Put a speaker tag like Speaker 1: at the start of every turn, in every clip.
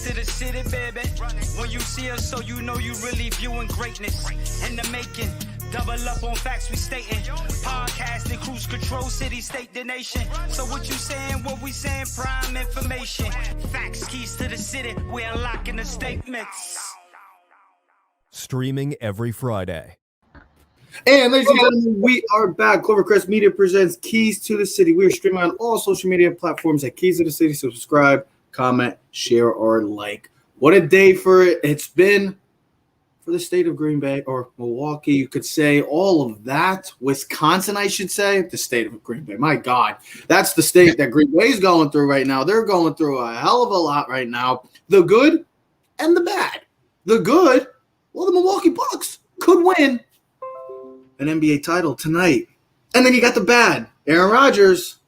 Speaker 1: to the city, baby. When you see us, so you know you really viewing greatness in the making. Double up on facts we stating. Podcasting, cruise control, city, state, the nation. So what you saying, what we saying, prime information. Facts, keys to the city, we unlocking the statements.
Speaker 2: Streaming every Friday.
Speaker 3: And ladies and gentlemen, we are back. Clovercrest Media presents Keys to the City. We are streaming on all social media platforms at Keys to the City. Subscribe, comment, share, or like. What a day for it. It's been for the state of Green Bay or Milwaukee. You could say all of that. Wisconsin, I should say. The state of Green Bay. My God. That's the state that Green Bay is going through right now. They're going through a hell of a lot right now. The good and the bad. The good, well, the Milwaukee Bucks could win an NBA title tonight. And then you got the bad. Aaron Rodgers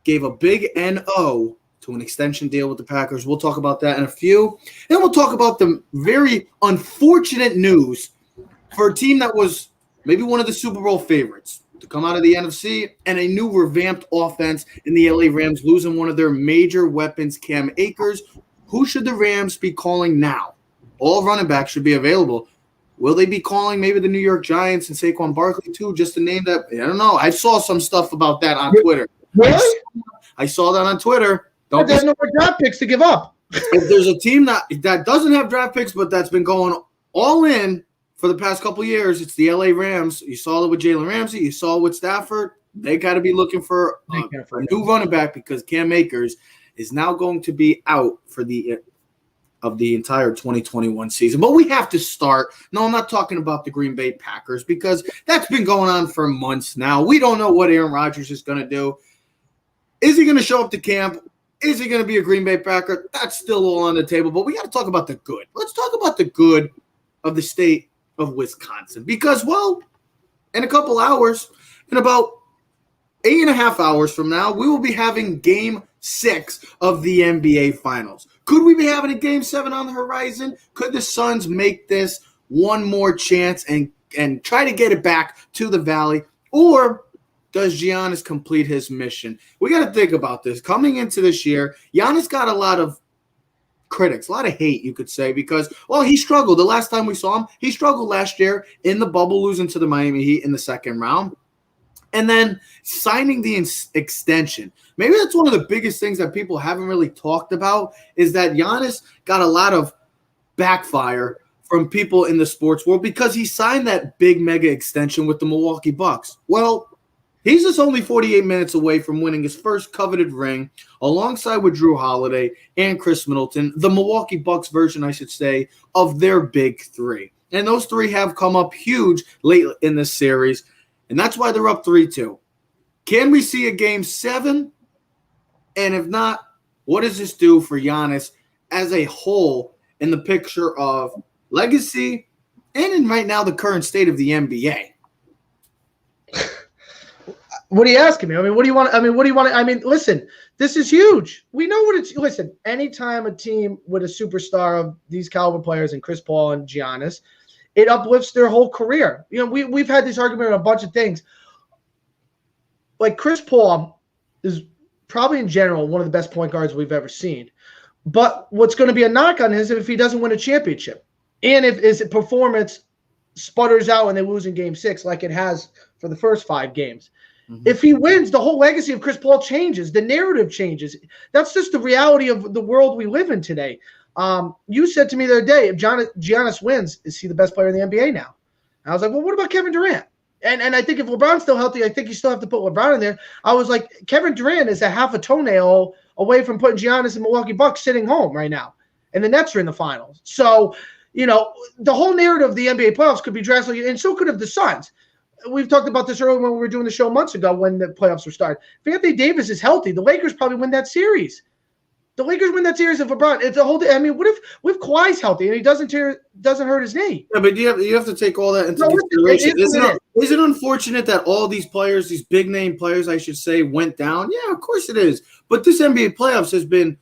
Speaker 3: gave a big NO to an extension deal with the Packers. We'll talk about that in a few. And we'll talk about the very unfortunate news for a team that was maybe one of the Super Bowl favorites to come out of the NFC and a new revamped offense in the LA Rams losing one of their major weapons, Cam Akers. Who should the Rams be calling now? All running backs should be available. Will they be calling maybe the New York Giants and Saquon Barkley too? Just to name that. I don't know. I saw some stuff about that on Twitter.
Speaker 4: Really?
Speaker 3: I saw that on Twitter.
Speaker 4: There's no more draft picks to give up.
Speaker 3: If there's a team that doesn't have draft picks, but that's been going all in for the past couple of years, it's the LA Rams. You saw it with Jalen Ramsey. You saw it with Stafford. They got to be looking for a new running back because Cam Akers is now going to be out for the entire 2021 season. But we have to start. No, I'm not talking about the Green Bay Packers because that's been going on for months now. We don't know what Aaron Rodgers is going to do. Is he going to show up to camp? Is he going to be a Green Bay Packer? That's still all on the table. But we got to talk about the good. Let's talk about the good of the state of Wisconsin because, well, in a couple hours, in about 8.5 hours from now, we will be having Game 6 of the NBA Finals. Could we be having a Game 7 on the horizon? Could the Suns make this one more chance and try to get it back to the Valley? Or does Giannis complete his mission? We got to think about this. Coming into this year, Giannis got a lot of critics, a lot of hate, you could say, because, well, he struggled. The last time we saw him, he struggled last year in the bubble, losing to the Miami Heat in the second round. And then signing the extension. Maybe that's one of the biggest things that people haven't really talked about is that Giannis got a lot of backfire from people in the sports world because he signed that big mega extension with the Milwaukee Bucks. Well, he's just only 48 minutes away from winning his first coveted ring alongside with Drew Holiday and Chris Middleton, the Milwaukee Bucks version, I should say, of their big three. And those three have come up huge late in this series. And that's why they're up 3-2. Can we see a Game 7? And if not, what does this do for Giannis as a whole in the picture of legacy and in right now the current state of the NBA?
Speaker 4: What are you asking me? I mean, what do you want? I mean, listen, this is huge. We know what it's – listen, anytime a team with a superstar of these caliber players and Chris Paul and Giannis – it uplifts their whole career. You know, we've had this argument on a bunch of things. Like Chris Paul is probably in general one of the best point guards we've ever seen. But what's going to be a knock on him is if he doesn't win a championship. And if his performance sputters out and they lose in Game 6 like it has for the first 5 games. Mm-hmm. If he wins, the whole legacy of Chris Paul changes. The narrative changes. That's just the reality of the world we live in today. You said to me the other day, if Giannis wins, is he the best player in the NBA now? And I was like, well, what about Kevin Durant? And I think if LeBron's still healthy, I think you still have to put LeBron in there. I was like, Kevin Durant is a half a toenail away from putting Giannis and Milwaukee Bucks sitting home right now. And the Nets are in the finals. So, you know, the whole narrative of the NBA playoffs could be drastically, and so could have the Suns. We've talked about this earlier when we were doing the show months ago when the playoffs were started. If Anthony Davis is healthy, the Lakers probably win that series. The Lakers win that series if LeBron. It's a whole. I mean, what if Kawhi's healthy and he doesn't hurt his knee?
Speaker 3: Yeah, but you have to take all that into consideration. Is it unfortunate that all these players, these big name players, I should say, went down? Yeah, of course it is. But this NBA playoffs has been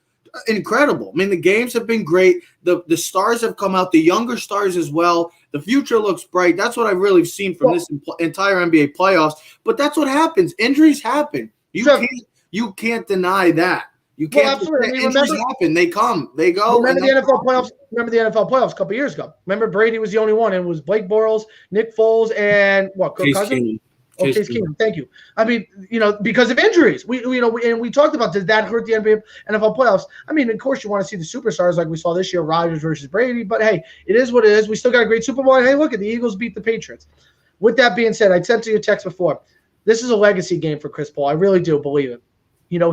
Speaker 3: incredible. I mean, the games have been great. The stars have come out, the younger stars as well. The future looks bright. That's what I've really seen from this entire NBA playoffs. But that's what happens. Injuries happen. You can't deny that. You can't.
Speaker 4: absolutely. I mean,
Speaker 3: injuries happen. They come. They go.
Speaker 4: Remember the NFL playoffs? Remember the NFL playoffs a couple years ago? Remember Brady was the only one, and it was Blake Bortles, Nick Foles, and Kirk Cousins. Case Keenum. Thank you. I mean, because of injuries, we talked about, did that hurt the NBA NFL playoffs? I mean, of course, you want to see the superstars like we saw this year, Rodgers versus Brady. But hey, it is what it is. We still got a great Super Bowl. And hey, look at the Eagles beat the Patriots. With that being said, I sent to you a text before. This is a legacy game for Chris Paul. I really do believe it.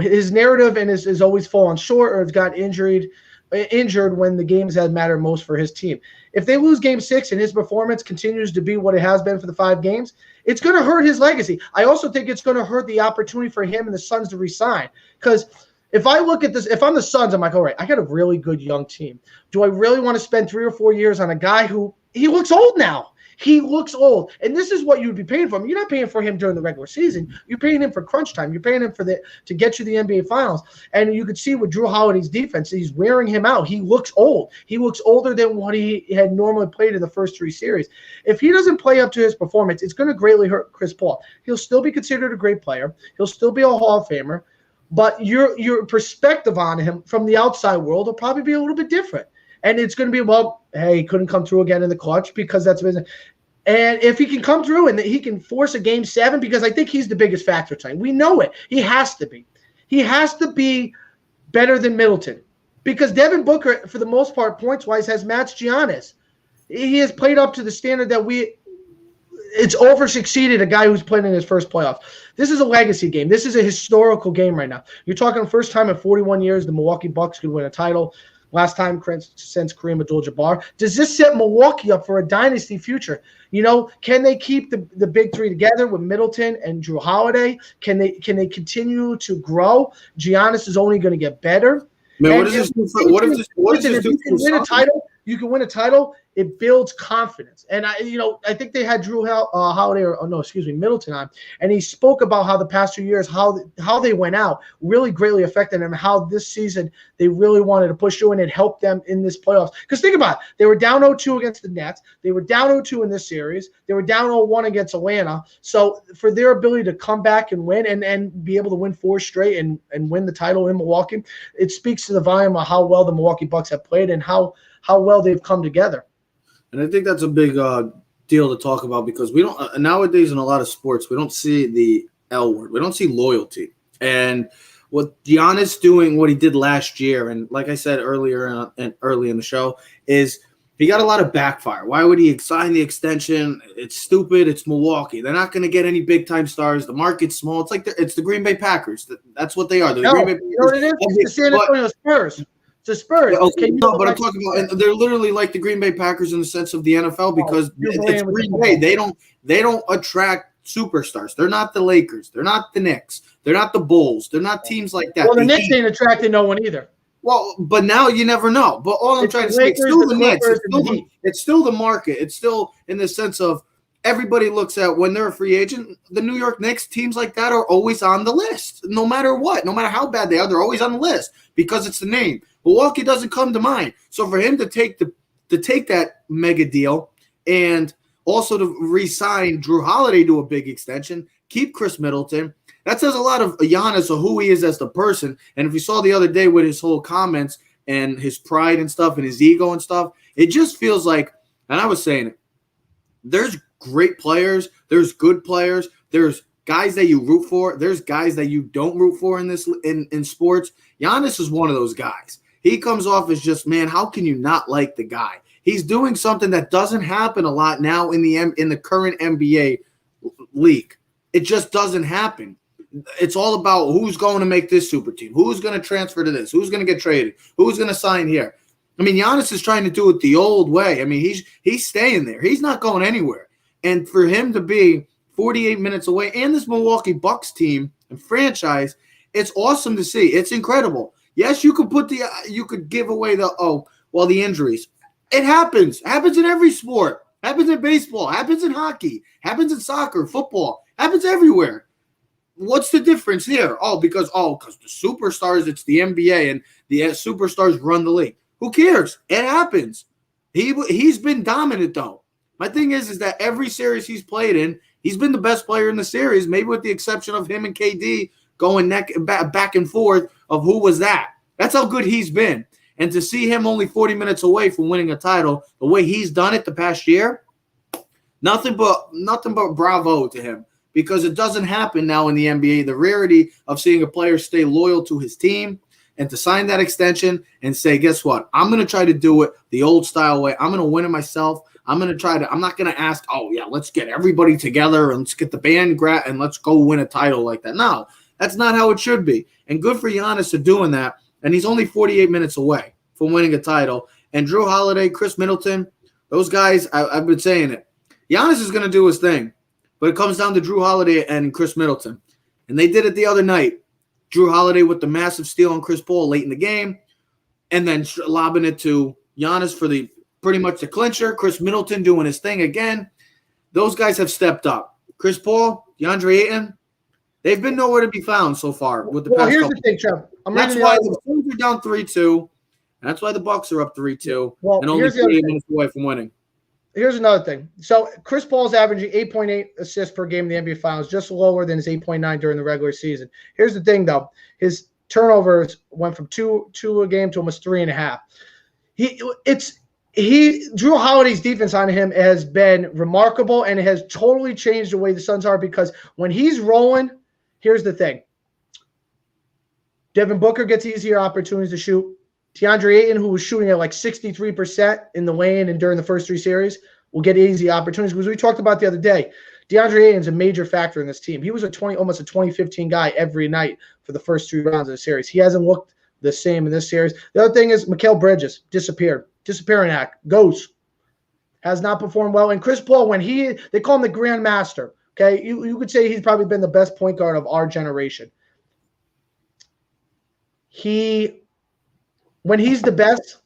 Speaker 4: His narrative and is always fallen short or has got injured when the games that matter most for his team. If they lose Game 6 and his performance continues to be what it has been for the 5 games, it's going to hurt his legacy. I also think it's going to hurt the opportunity for him and the Suns to resign. Because if I look at this, if I'm the Suns, I'm like, all right, I got a really good young team. Do I really want to spend 3 or 4 years on a guy who he looks old now? He looks old, and this is what you'd be paying for him. You're not paying for him during the regular season. You're paying him for crunch time. You're paying him to get you the NBA Finals. And you could see with Drew Holiday's defense, he's wearing him out. He looks old. He looks older than what he had normally played in the first 3 series. If he doesn't play up to his performance, it's going to greatly hurt Chris Paul. He'll still be considered a great player. He'll still be a Hall of Famer, but your perspective on him from the outside world will probably be a little bit different. And it's going to be, well, hey, he couldn't come through again in the clutch because that's business. And if he can come through and he can force a Game 7, because I think he's the biggest factor tonight. We know it. He has to be. He has to be better than Middleton because Devin Booker, for the most part, points-wise, has matched Giannis. He has played up to the standard that it's over-succeeded a guy who's playing in his first playoff. This is a legacy game. This is a historical game right now. You're talking the first time in 41 years the Milwaukee Bucks could win a title. Last time since Kareem Abdul-Jabbar. Does this set Milwaukee up for a dynasty future? Can they keep the big 3 together with Middleton and Drew Holiday? Can they continue to grow? Giannis is only going to get better.
Speaker 3: Man, what is this? What is this?
Speaker 4: You can win a title. It builds confidence. And I think they had Drew Holiday Middleton on, and he spoke about how the past 2 years, how they went out really greatly affected them, and how this season they really wanted to push through, and it helped them in this playoffs. Because think about it, they were down 0-2 against the Nets, they were down 0-2 in this series, they were down 0-1 against Atlanta. So for their ability to come back and win and be able to win 4 straight and win the title in Milwaukee, it speaks to the volume of how well the Milwaukee Bucks have played and how well they've come together.
Speaker 3: And I think that's a big deal to talk about because we don't nowadays in a lot of sports, we don't see the L word. We don't see loyalty. And what Giannis doing, what he did last year, and like I said earlier and early in the show, is he got a lot of backfire. Why would he sign the extension? It's stupid. It's Milwaukee. They're not going to get any big-time stars. The market's small. It's like it's the Green Bay Packers. That's what they are.
Speaker 4: Green Bay Packers. You know what it is? It's the San Antonio Spurs. The Spurs.
Speaker 3: Yeah, okay, no, but I'm talking about, and they're literally like the Green Bay Packers in the sense of the NFL because it's Green Bay. They don't attract superstars. They're not the Lakers. They're not the Knicks. They're not the Bulls. They're not teams like that.
Speaker 4: Well, the Knicks ain't attracting no one either.
Speaker 3: Well, but now you never know. But all I'm trying to say, it's still the Knicks. It's still the market. It's still in the sense of everybody looks at when they're a free agent, the New York Knicks, teams like that are always on the list. No matter what, no matter how bad they are, they're always on the list because it's the name. Milwaukee doesn't come to mind. So for him to take that mega deal and also to re-sign Drew Holiday to a big extension, keep Chris Middleton, that says a lot of Giannis or who he is as the person. And if you saw the other day with his whole comments and his pride and stuff and his ego and stuff, it just feels like, and I was saying it, there's great players, there's good players, there's guys that you root for, there's guys that you don't root for in sports. Giannis is one of those guys. He comes off as just, man, how can you not like the guy? He's doing something that doesn't happen a lot now in the current NBA league. It just doesn't happen. It's all about who's going to make this super team, who's going to transfer to this, who's going to get traded, who's going to sign here. I mean, Giannis is trying to do it the old way. I mean, he's staying there. He's not going anywhere. And for him to be 48 minutes away and this Milwaukee Bucks team and franchise, it's awesome to see. It's incredible. Yes, you could give away the injuries. It happens. It happens in every sport. It happens in baseball. It happens in hockey. It happens in soccer, football. It happens everywhere. What's the difference here? Because the superstars, it's the NBA and the superstars run the league. Who cares? It happens. He's been dominant though. My thing is that every series he's played in, he's been the best player in the series, maybe with the exception of him and KD going back and forth of who was that. That's how good he's been. And to see him only 40 minutes away from winning a title, the way he's done it the past year, nothing but bravo to him, because it doesn't happen now in the NBA. The rarity of seeing a player stay loyal to his team and to sign that extension and say, guess what? I'm going to try to do it the old style way. I'm going to win it myself. I'm not going to ask, oh, yeah, let's get everybody together and let's get the band and let's go win a title like that. No, that's not how it should be. And good for Giannis for doing that. And he's only 48 minutes away from winning a title. And Drew Holiday, Chris Middleton, those guys, I've been saying it. Giannis is going to do his thing, but it comes down to Drew Holiday and Chris Middleton. And they did it the other night. Drew Holiday with the massive steal on Chris Paul late in the game, and then lobbing it to Giannis for pretty much the clincher. Chris Middleton doing his thing again. Those guys have stepped up. Chris Paul, DeAndre Ayton, they've been nowhere to be found so far with the past
Speaker 4: here's
Speaker 3: couple.
Speaker 4: The thing, Trev.
Speaker 3: That's why the Suns are down 3-2. That's why the Bucks are up 3-2 and only 48 minutes away from winning.
Speaker 4: Here's another thing. So Chris Paul's averaging 8.8 assists per game in the NBA Finals, just lower than his 8.9 during the regular season. Here's the thing, though. His turnovers went from two a game to almost 3.5. Drew Holiday's defense on him has been remarkable, and it has totally changed the way the Suns are, because when he's rolling, here's the thing. Devin Booker gets easier opportunities to shoot. DeAndre Ayton, who was shooting at like 63% in the lane and during the first three series, will get easy opportunities. Because we talked about the other day, DeAndre Ayton's a major factor in this team. He was almost a 2015 guy every night for the first 3 rounds of the series. He hasn't looked the same in this series. The other thing is Mikal Bridges disappeared. Disappearing act. Goes. Has not performed well. And Chris Paul, they call him the Grand Master. Okay, you could say he's probably been the best point guard of our generation. When he's the best,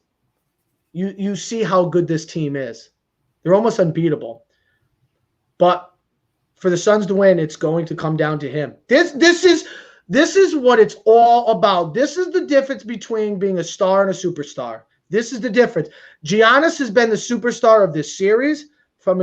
Speaker 4: you see how good this team is. They're almost unbeatable. But for the Suns to win, it's going to come down to him. This is what it's all about. This is the difference between being a star and a superstar. This is the difference. Giannis has been the superstar of this series, from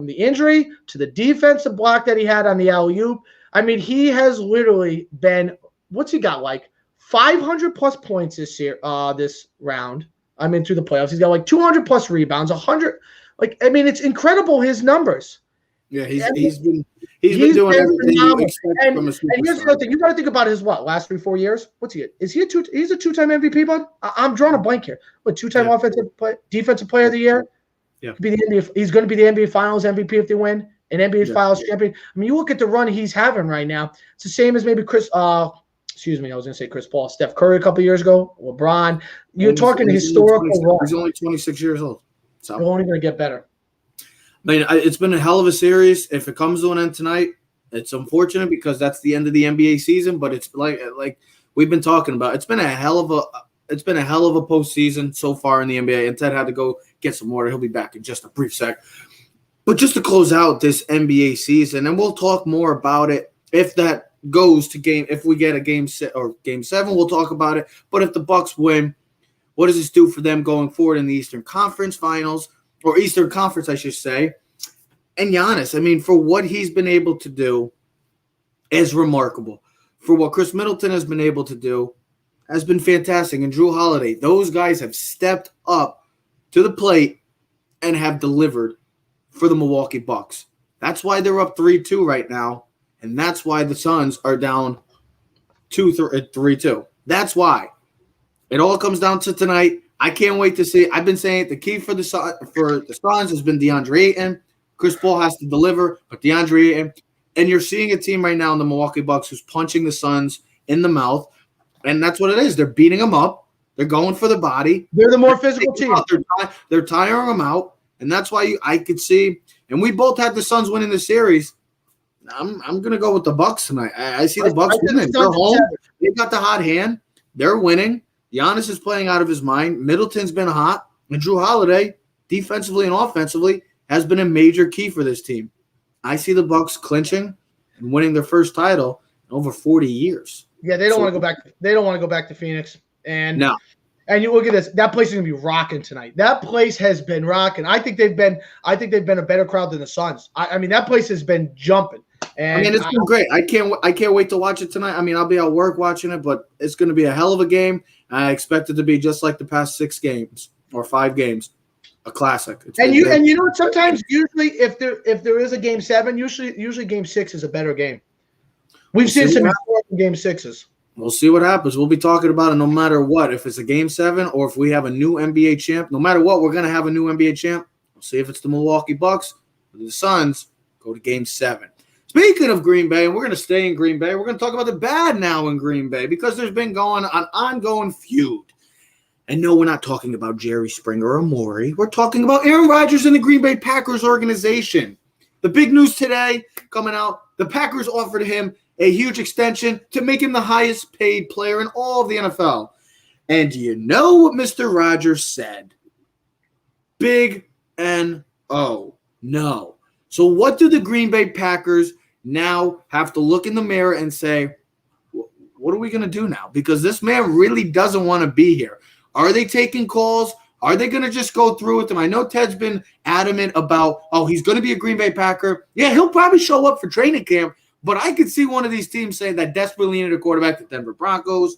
Speaker 4: the injury to the defensive block that he had on the alley-oop. I mean, he has literally been, what's he got, like 500 plus points this year, this round. I mean, through the playoffs, he's got like 200 plus rebounds, 100. Like, I mean, it's incredible, his numbers.
Speaker 3: Yeah, he's been doing everything you expect from a superstar.
Speaker 4: And here's the other thing: you got to think about his last 3-4 years. What's he? Is he he's a 2-time MVP, bud? I'm drawing a blank here. What, 2-time defensive player of the year?
Speaker 3: Yeah,
Speaker 4: he's going to be the NBA Finals MVP if they win, an NBA Finals champion. I mean, you look at the run he's having right now. It's the same as maybe Chris Paul, Steph Curry a couple years ago, LeBron. You're talking historical run.
Speaker 3: He's only 26 years old. So
Speaker 4: they're only going to get better.
Speaker 3: I mean, it's been a hell of a series. If it comes to an end tonight, it's unfortunate because that's the end of the NBA season. But it's like we've been talking about. It's been a hell of a postseason so far in the NBA. And Ted had to go get some water. He'll be back in just a brief sec. But just to close out this NBA season, and we'll talk more about it if that goes to game. If we get a game 7, we'll talk about it. But if the Bucks win, what does this do for them going forward in the Eastern Conference Finals? Or Eastern Conference, I should say. And Giannis, I mean, for what he's been able to do is remarkable. For what Chris Middleton has been able to do has been fantastic. And Drew Holiday, those guys have stepped up to the plate and have delivered for the Milwaukee Bucks. That's why they're up 3-2 right now. And that's why the Suns are down 3-2. That's why. It all comes down to tonight. I can't wait to see. I've been saying it. The key for the Suns has been DeAndre Ayton. Chris Paul has to deliver, but DeAndre Ayton. And you're seeing a team right now in the Milwaukee Bucks who's punching the Suns in the mouth, and that's what it is. They're beating them up. Thgoing going for the body.
Speaker 4: They're the more physical team.
Speaker 3: They're tiring them out, and that's why I could see. And we both had the Suns winning the series. I'm going to go with the Bucks tonight. I see the Bucks winning. They're home. They've got the hot hand. They're winning. Giannis is playing out of his mind. Middleton's been hot. And Drew Holiday, defensively and offensively, has been a major key for this team. I see the Bucks clinching and winning their first title in over 40 years.
Speaker 4: Yeah, they don't want to go back. They don't want to go back to Phoenix. And
Speaker 3: no.
Speaker 4: And you look at this. That place is gonna be rocking tonight. That place has been rocking. I think they've been a better crowd than the Suns. I mean, that place has been jumping. And
Speaker 3: I mean, it's been great. I can't wait to watch it tonight. I mean, I'll be at work watching it, but it's going to be a hell of a game. I expect it to be just like the past 6 games or 5 games, a classic.
Speaker 4: And you know what? Sometimes, usually, if there is a game 7, usually game 6 is a better game. We've seen some game 6s.
Speaker 3: We'll see what happens. We'll be talking about it no matter what. If it's a game 7 or if we have a new NBA champ, no matter what, we're going to have a new NBA champ. We'll see if it's the Milwaukee Bucks or the Suns. Go to game 7. Speaking of Green Bay, and we're going to stay in Green Bay, we're going to talk about the bad now in Green Bay because there's been going an ongoing feud. And no, we're not talking about Jerry Springer or Maury. We're talking about Aaron Rodgers and the Green Bay Packers organization. The big news today coming out, the Packers offered him a huge extension to make him the highest paid player in all of the NFL. And do you know what Mr. Rodgers said? Big N-O. No. So what do the Green Bay Packers now have to look in the mirror and say, what are we going to do now? Because this man really doesn't want to be here. Are they taking calls? Are they going to just go through with him? I know Ted's been adamant about, he's going to be a Green Bay Packer. Yeah, he'll probably show up for training camp, but I could see one of these teams saying that desperately needed a quarterback, the Denver Broncos.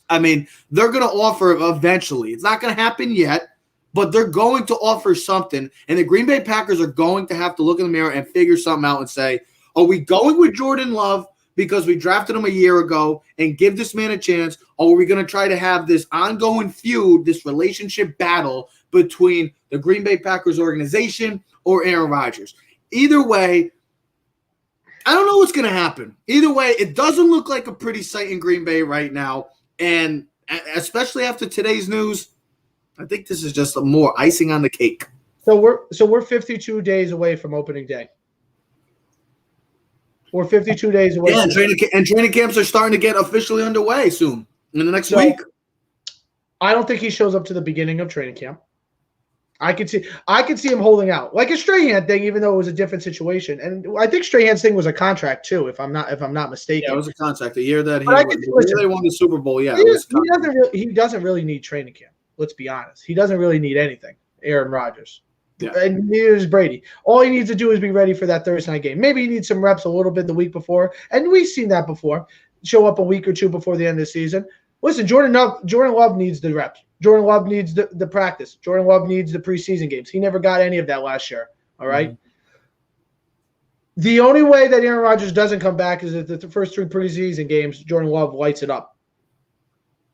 Speaker 3: I mean, they're going to offer eventually. It's not going to happen yet, but they're going to offer something, and the Green Bay Packers are going to have to look in the mirror and figure something out and say, are we going with Jordan Love because we drafted him a year ago and give this man a chance, or are we going to try to have this ongoing feud, this relationship battle between the Green Bay Packers organization or Aaron Rodgers? Either way, I don't know what's going to happen. Either way, it doesn't look like a pretty sight in Green Bay right now, and especially after today's news, I think this is just more icing on the cake.
Speaker 4: So we're 52 days away from opening day. We're 52 days away.
Speaker 3: Yeah, training camps are starting to get officially underway soon in the next week.
Speaker 4: I don't think he shows up to the beginning of training camp. I could see him holding out like a Strahan thing, even though it was a different situation. And I think Strahan's thing was a contract too, if I'm not mistaken.
Speaker 3: Yeah, it was a contract. The year that they won the Super Bowl. Yeah,
Speaker 4: he doesn't really need training camp. Let's be honest. He doesn't really need anything. Aaron Rodgers. Yeah. And neither does Brady. All he needs to do is be ready for that Thursday night game. Maybe he needs some reps a little bit the week before, and we've seen that before. Show up a week or two before the end of the season. Listen, Jordan Love needs the reps. Jordan Love needs the practice. Jordan Love needs the preseason games. He never got any of that last year. All right. Mm-hmm. The only way that Aaron Rodgers doesn't come back is that the first 3 preseason games, Jordan Love lights it up.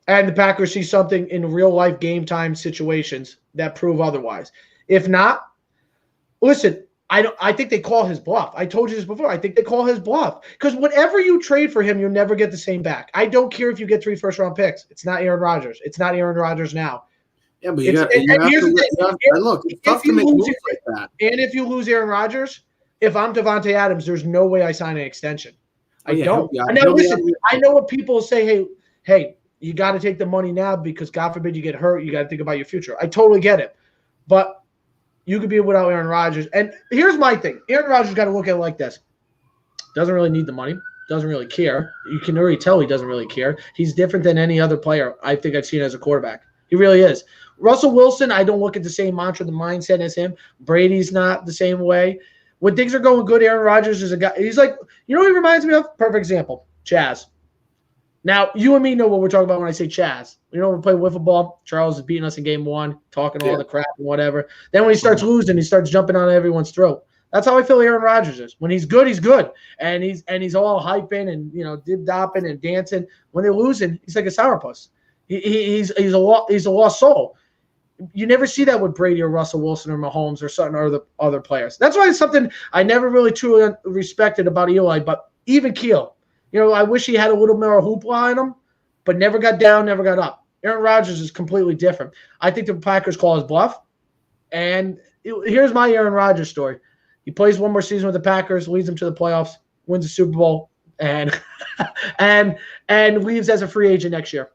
Speaker 4: And the Packers see something in real-life game-time situations that prove otherwise. If not, listen, I think they call his bluff. I told you this before. I think they call his bluff. Because whatever you trade for him, you'll never get the same back. I don't care if you get 3 first-round picks. It's not Aaron Rodgers. It's not Aaron Rodgers now.
Speaker 3: Yeah, but look, it's tough to make moves like that.
Speaker 4: And if you lose Aaron Rodgers, if I'm Devontae Adams, there's no way I sign an extension. I don't. And now, listen, I know what people say, hey, you got to take the money now because, God forbid, you get hurt. You got to think about your future. I totally get it. But you could be without Aaron Rodgers. And here's my thing. Aaron Rodgers got to look at it like this. Doesn't really need the money. Doesn't really care. You can already tell he doesn't really care. He's different than any other player I think I've seen as a quarterback. He really is. Russell Wilson, I don't look at the same mantra, the mindset as him. Brady's not the same way. When things are going good, Aaron Rodgers is a guy. He's like, you know what he reminds me of? Perfect example. Chaz. Now, you and me know what we're talking about when I say Chaz. You know, we play wiffle ball. Charles is beating us in game 1, talking all the crap and whatever. Then when he starts losing, he starts jumping on everyone's throat. That's how I feel Aaron Rodgers is. When he's good, he's good. And he's all hyping and, dip-dopping and dancing. When they're losing, he's like a sourpuss. He's a lost soul. You never see that with Brady or Russell Wilson or Mahomes or certain other players. That's why it's something I never really truly respected about Eli, but even Keel. I wish he had a little more hoopla in him, but never got down, never got up. Aaron Rodgers is completely different. I think the Packers call his bluff. And here's my Aaron Rodgers story. He plays one more season with the Packers, leads them to the playoffs, wins the Super Bowl, and leaves as a free agent next year.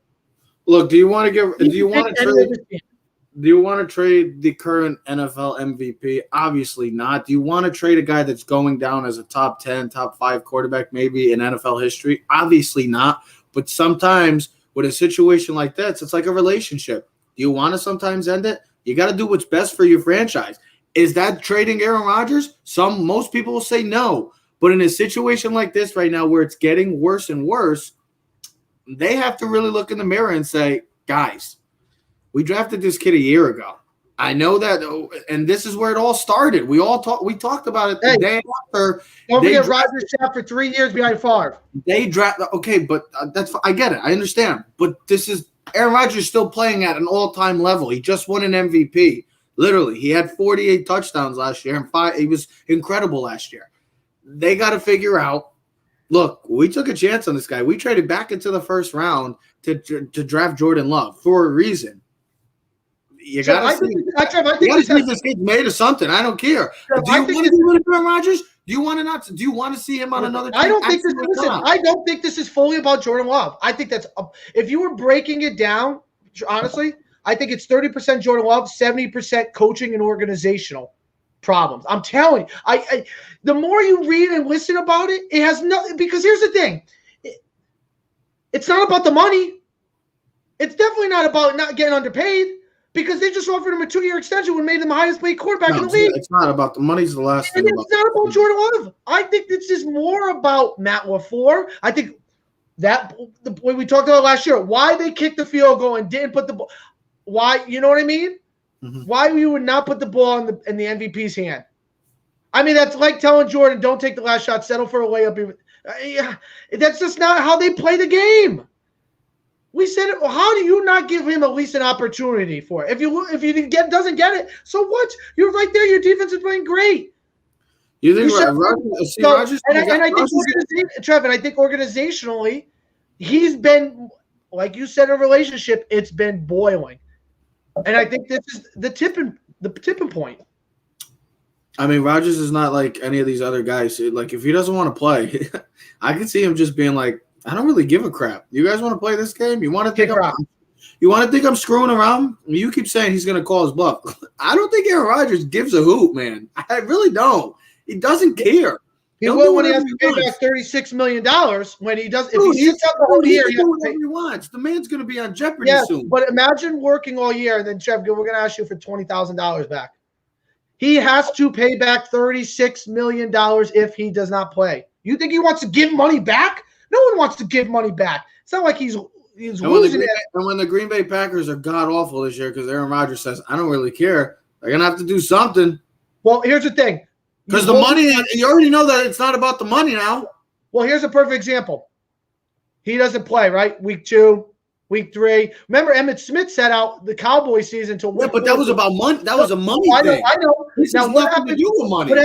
Speaker 3: Look, do you want to trade the current NFL MVP? Obviously not. Do you want to trade a guy that's going down as a top 10, top 5 quarterback maybe in NFL history? Obviously not. But sometimes with a situation like this, it's like a relationship. Do you want to sometimes end it? You got to do what's best for your franchise. Is that trading Aaron Rodgers? Most people will say no. But in a situation like this right now where it's getting worse and worse, they have to really look in the mirror and say, guys, we drafted this kid a year ago. I know that, and this is where it all started. We talked about it the day after.
Speaker 4: Don't forget Rodgers sat for 3 years behind Favre.
Speaker 3: They draft okay, but that's I get it. I understand. But this is Aaron Rodgers still playing at an all-time level. He just won an MVP. Literally, he had 48 touchdowns last year, and 5. He was incredible last year. They got to figure out. Look, we took a chance on this guy. We traded back into the first round to draft Jordan Love for a reason. You got to see if this kid's made of something. I don't care. Do you want to see with Aaron Rodgers? Do you want to not? Do you want to see him on another team?
Speaker 4: I don't think this is fully about Jordan Love. I think that's if you were breaking it down, honestly, I think it's 30% Jordan Love, 70% coaching and organizational problems. I'm telling you, I the more you read and listen about it, it has nothing. Because here's the thing, it's not about the money. It's definitely not about not getting underpaid. Because they just offered him a 2-year extension when made him the highest paid quarterback in the league.
Speaker 3: It's not about the money's the last thing.
Speaker 4: It's not about Jordan Love. I think this is more about Matt LaFleur. I think that when we talked about last year, why they kicked the field goal and didn't put the ball. Why, you know what I mean? Mm-hmm. Why you would not put the ball in the MVP's hand. I mean, that's like telling Jordan, don't take the last shot, settle for a layup. That's just not how they play the game. We said, well, how do you not give him at least an opportunity for it? If he doesn't get it, so what? You're right there. Your defense is playing great.
Speaker 3: You think Rodgers?
Speaker 4: I think organizationally, he's been, like you said, a relationship. It's been boiling, and I think this is the tipping point.
Speaker 3: I mean, Rodgers is not like any of these other guys. Like, if he doesn't want to play, I can see him just being like, I don't really give a crap. You guys want to play this game? You want to think I'm screwing around? You keep saying he's going to call his bluff. I don't think Aaron Rodgers gives a hoot, man. I really don't. He doesn't care.
Speaker 4: He will when he has to pay back $36 million. When he does, if he sits out the whole year,
Speaker 3: he wants. The man's going to be on Jeopardy soon.
Speaker 4: But imagine working all year and then, Jeff, we're going to ask you for $20,000 back. He has to pay back $36 million if he does not play. You think he wants to give money back? No one wants to give money back. It's not like he's losing it.
Speaker 3: And when the Green Bay Packers are god-awful this year because Aaron Rodgers says, I don't really care, they're going to have to do something.
Speaker 4: Well, here's the thing.
Speaker 3: Because the money, you already know that it's not about the money now.
Speaker 4: Well, here's a perfect example. He doesn't play, right? Week 2, week 3. Remember, Emmitt Smith set out the Cowboys season until week 4.
Speaker 3: But that was about money. That was a money thing.
Speaker 4: I know.
Speaker 3: This has nothing to do with money.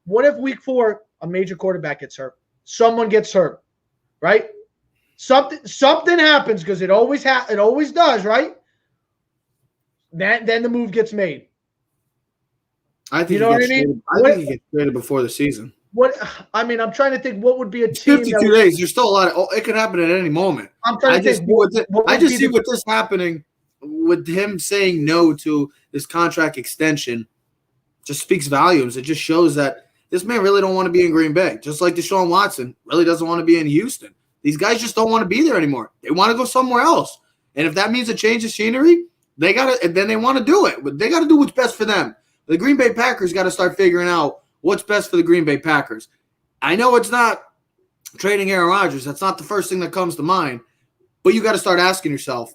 Speaker 4: What if week 4, a major quarterback gets hurt? Someone gets hurt, right? Something happens because it always does, right? Then the move gets made.
Speaker 3: I think I think he gets traded before the season.
Speaker 4: I'm trying to think what would be a team.
Speaker 3: 52 days. There's still a lot of. It could happen at any moment.
Speaker 4: I'm trying to think.
Speaker 3: I just see what this happening with him saying no to this contract extension. Just speaks volumes. It just shows that this man really don't want to be in Green Bay, just like Deshaun Watson really doesn't want to be in Houston. These guys just don't want to be there anymore. They want to go somewhere else. And if that means a change of scenery, they want to do it. But they got to do what's best for them. The Green Bay Packers got to start figuring out what's best for the Green Bay Packers. I know it's not trading Aaron Rodgers. That's not the first thing that comes to mind. But you got to start asking yourself,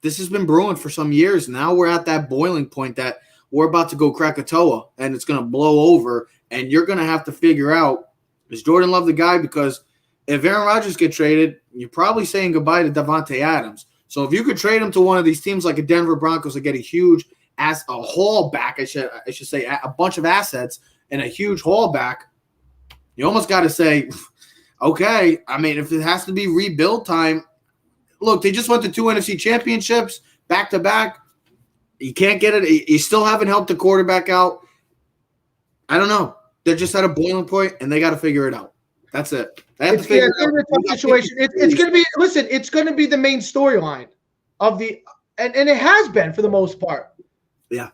Speaker 3: this has been brewing for some years. Now we're at that boiling point that we're about to go Krakatoa, and it's going to blow over. And you're going to have to figure out, is Jordan Love the guy? Because if Aaron Rodgers gets traded, you're probably saying goodbye to Davante Adams. So if you could trade him to one of these teams like a Denver Broncos to get a huge a haul back, I should say, a bunch of assets and a huge haul back, you almost got to say, okay, I mean, if it has to be rebuild time, look, they just went to 2 NFC championships back-to-back. You can't get it. You still haven't helped the quarterback out. I don't know. They're just at a boiling point, and they got to figure it out. That's it. They have to figure it out.
Speaker 4: A tough situation. It's going to be. Listen, it's going to be the main storyline of the, and it has been for the most part.
Speaker 3: Yeah.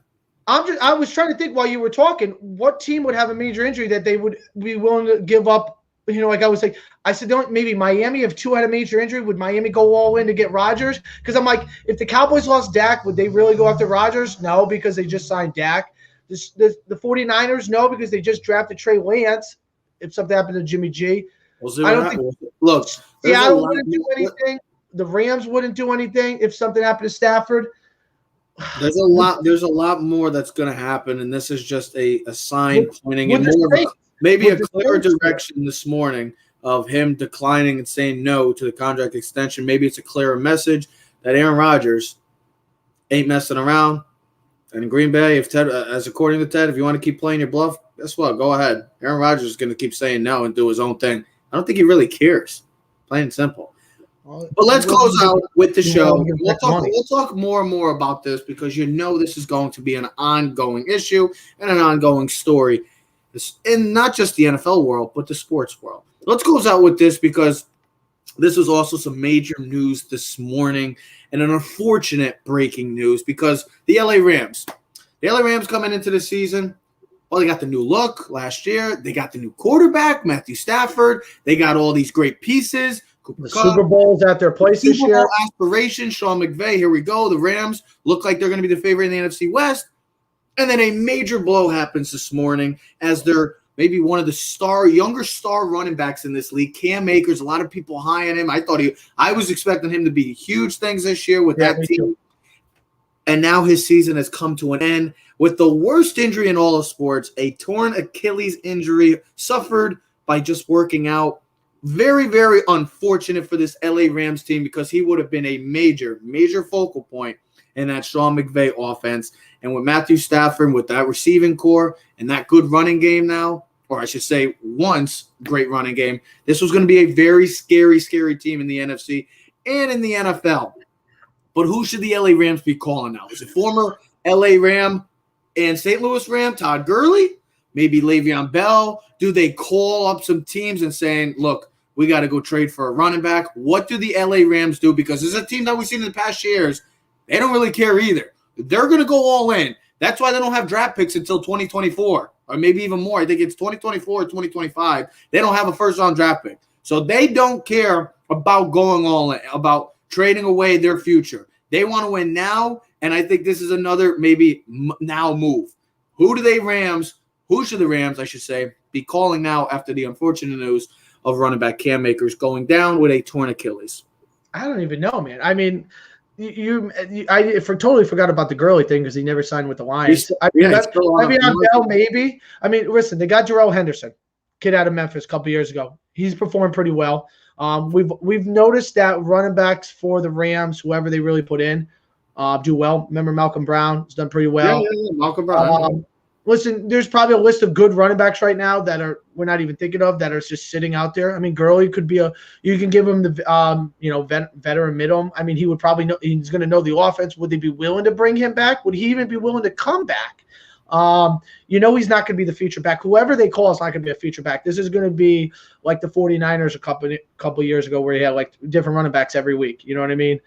Speaker 4: I was trying to think while you were talking, what team would have a major injury that they would be willing to give up? You know, like I was like, I said, maybe Miami, if 2 had a major injury, would Miami go all in to get Rodgers? Because I'm like, if the Cowboys lost Dak, would they really go after Rodgers? No, because they just signed Dak. The 49ers, no, because they just drafted Trey Lance. If something happened to Jimmy G,
Speaker 3: I don't think. Look,
Speaker 4: Seattle wouldn't do anything. The Rams wouldn't do anything if something happened to Stafford.
Speaker 3: There's a lot more that's going to happen, and this is just a sign pointing in more of maybe a clearer direction this morning of him declining and saying no to the contract extension. Maybe it's a clearer message that Aaron Rodgers ain't messing around. And in Green Bay, if Ted, as according to Ted, if you want to keep playing your bluff, guess what? Go ahead. Aaron Rodgers is going to keep saying no and do his own thing. I don't think he really cares. Plain and simple. But let's close out with the show. We'll talk more and more about this because this is going to be an ongoing issue and an ongoing story in not just the NFL world, but the sports world. Let's close out with this because this was also some major news this morning and an unfortunate breaking news because the LA Rams coming into the season, well, they got the new look last year. They got the new quarterback, Matthew Stafford. They got all these great pieces.
Speaker 4: The Super Bowl's at their place this year.
Speaker 3: Super Bowl aspiration, Sean McVay. Here we go. The Rams look like they're going to be the favorite in the NFC West. And then a major blow happens this morning as they're maybe one of the younger star running backs in this league, Cam Akers. A lot of people high on him. I was expecting him to be huge things this year with that team. Too. And now his season has come to an end with the worst injury in all of sports, a torn Achilles injury suffered by just working out. Very, very unfortunate for this LA Rams team because he would have been a major, major focal point in that Sean McVay offense. And with Matthew Stafford, with that receiving core and that good running game now, or I should say once great running game, this was going to be a very scary, scary team in the NFC and in the NFL. But who should the LA Rams be calling now? Is it former LA Ram and St. Louis Ram, Todd Gurley? Maybe Le'Veon Bell? Do they call up some teams and saying, look, we got to go trade for a running back? What do the LA Rams do? Because this is a team that we've seen in the past years. They don't really care either. They're going to go all in. That's why they don't have draft picks until 2024 or maybe even more. I think it's 2024 or 2025. They don't have a first-round draft pick. So they don't care about going all in, about trading away their future. They want to win now, and I think this is another maybe now move. Who should the Rams, I should say, be calling now after the unfortunate news of running back Cam Akers going down with a torn Achilles?
Speaker 4: I don't even know, man. I mean, I totally forgot about the Gurley thing because he never signed with the Lions. Bell, maybe. I mean, listen, they got Jarrell Henderson, kid out of Memphis a couple years ago. He's performed pretty well. We've noticed that running backs for the Rams, whoever they really put in, do well. Remember Malcolm Brown has done pretty well.
Speaker 3: Yeah, Malcolm Brown.
Speaker 4: Listen, there's probably a list of good running backs right now that we're not even thinking of that are just sitting out there. I mean, Gurley could be you can give him the veteran middle. I mean, he would probably know, he's going to know the offense. Would they be willing to bring him back? Would he even be willing to come back? He's not going to be the feature back. Whoever they call is not going to be a feature back. This is going to be like the 49ers a couple years ago where you had like different running backs every week. You know what I mean?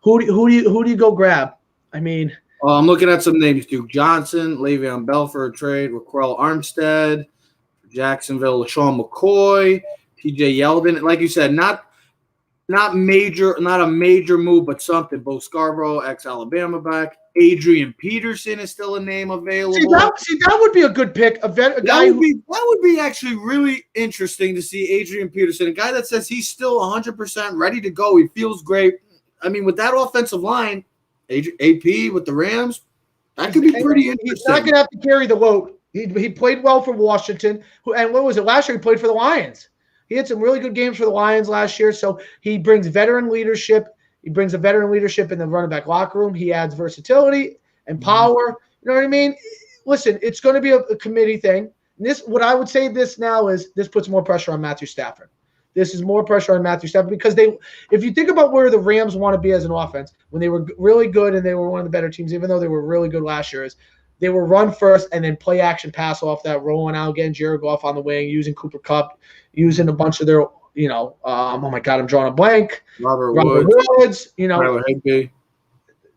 Speaker 4: Who do you go grab? I mean,
Speaker 3: I'm looking at some names: Duke Johnson, Le'Veon Bell for a trade, Raquel Armstead, Jacksonville, LaShawn McCoy, TJ Yeldon. Like you said, not a major move, but something. Bo Scarborough, ex-Alabama back. Adrian Peterson is still a name available.
Speaker 4: See, that would be a good pick.
Speaker 3: That would be actually really interesting to see Adrian Peterson, a guy that says he's still 100% ready to go. He feels great. I mean, with that offensive line, AP with the Rams, that could be pretty interesting.
Speaker 4: He's not going to have to carry the load. He played well for Washington. And what was it? Last year he played for the Lions. He had some really good games for the Lions last year. So he brings veteran leadership. He brings a veteran leadership in the running back locker room. He adds versatility and power. You know what I mean? Listen, it's going to be a committee thing. What I would say this now is this puts more pressure on Matthew Stafford. This is more pressure on Matthew Stafford because if you think about where the Rams want to be as an offense, when they were really good and they were one of the better teams, even though they were really good last year, is they were run first and then play action pass off that, rolling out, getting Jared Goff on the wing, using Cooper Kupp, using a bunch of their, oh my God, I'm drawing a blank.
Speaker 3: Robert Woods,
Speaker 4: Tyler Higbee.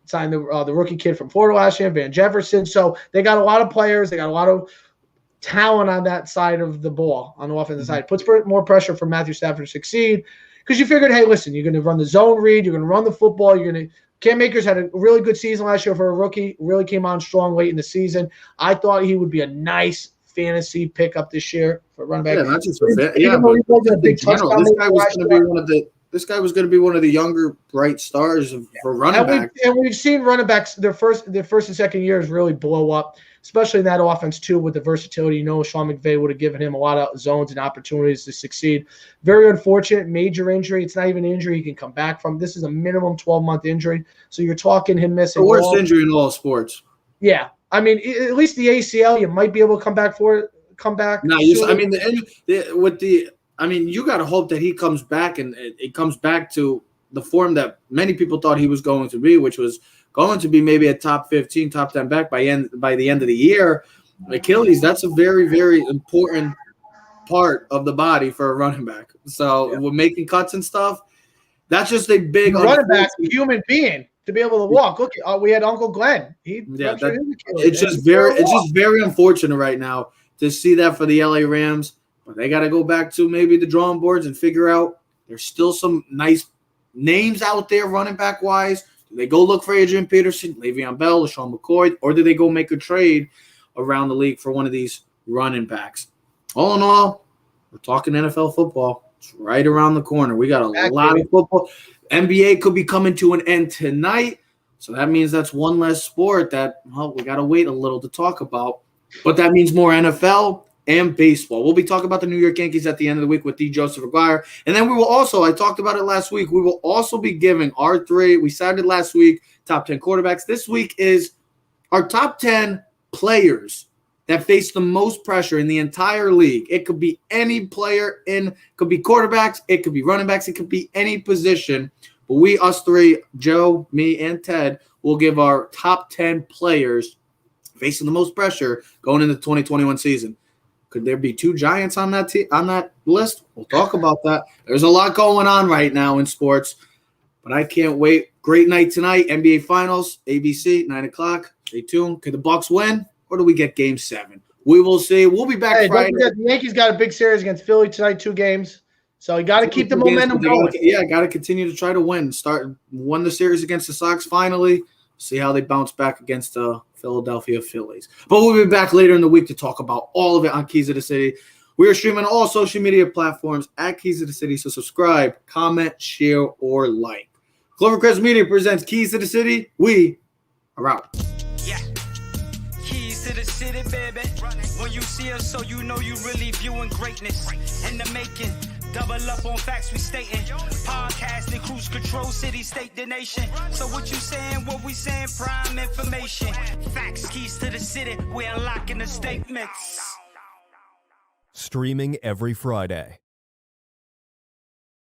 Speaker 4: Signed the rookie kid from Florida last year, Van Jefferson. So they got a lot of players. They got a lot of talent on that side of the ball, on the offensive side. It puts more pressure for Matthew Stafford to succeed because you figured, hey, listen, you're going to run the zone read, you're going to run the football, you're going to Cam Akers had a really good season last year for a rookie. Really came on strong late in the season. I thought he would be a nice fantasy pickup this year for running back.
Speaker 3: Yeah, not just for
Speaker 4: Even though he wasn't a big touchdown
Speaker 3: this guy was
Speaker 4: last
Speaker 3: going to
Speaker 4: year.
Speaker 3: be one of the younger bright stars for running back.
Speaker 4: And we've seen running backs their first and second years really blow up, especially in that offense too with the versatility. Sean McVay would have given him a lot of zones and opportunities to succeed. Very unfortunate, major injury. It's not even an injury he can come back from. This is a minimum 12-month injury. So you're talking him missing
Speaker 3: the worst injury in all sports.
Speaker 4: Yeah. I mean, at least the ACL, you might be able to come back. No,
Speaker 3: you got to hope that he comes back and it comes back to the form that many people thought he was going to be, which was going to be maybe a top 15, top 10 back by the end of the year. Achilles, that's a very, very important part of the body for a running back. So we're making cuts and stuff. That's just a big
Speaker 4: running back, human being to be able to walk. Look, we had Uncle Glenn.
Speaker 3: It's just very unfortunate right now to see that for the LA Rams. But they got to go back to maybe the drawing boards and figure out there's still some nice names out there running back wise. Do they go look for Adrian Peterson, Le'Veon Bell, LaShawn McCoy, or do they go make a trade around the league for one of these running backs? All in all, we're talking NFL football. It's right around the corner. We got a lot of football. NBA could be coming to an end tonight. So that means that's one less sport that, we got to wait a little to talk about. But that means more NFL and baseball. We'll be talking about the New York Yankees at the end of the week with D. Joseph Aguirre. And then we will also, I talked about it last week, we will also be giving our three, we started last week, top 10 quarterbacks. This week is our top 10 players that face the most pressure in the entire league. It could be any player could be quarterbacks, it could be running backs, it could be any position. But us three, Joe, me, and Ted, will give our top 10 players facing the most pressure going into the 2021 season. Could there be two Giants on that list? We'll talk about that. There's a lot going on right now in sports, but I can't wait. Great night tonight, NBA Finals, ABC, 9 o'clock. Stay tuned. Could the Bucks win, or do we get Game 7? We will see. We'll be back Friday.
Speaker 4: The Yankees got a big series against Philly tonight, 2 games. So you got to keep the momentum going.
Speaker 3: Got to continue to try to win. Won the series against the Sox finally. See how they bounce back against the Philadelphia Phillies. But we'll be back later in the week to talk about all of it on Keys of the City. We are streaming on all social media platforms at Keys of the City. So subscribe, comment, share, or like. Clovercrest Media presents Keys to the City. We are out.
Speaker 1: Yeah. Keys to the city, baby. When you see us, so you know you really viewing greatness in the making. Double up on facts we stating. Podcasting, cruise control, city, state, the nation. So what you saying, what we saying, prime information. Facts, keys to the city, we unlocking the statements.
Speaker 2: Streaming every Friday.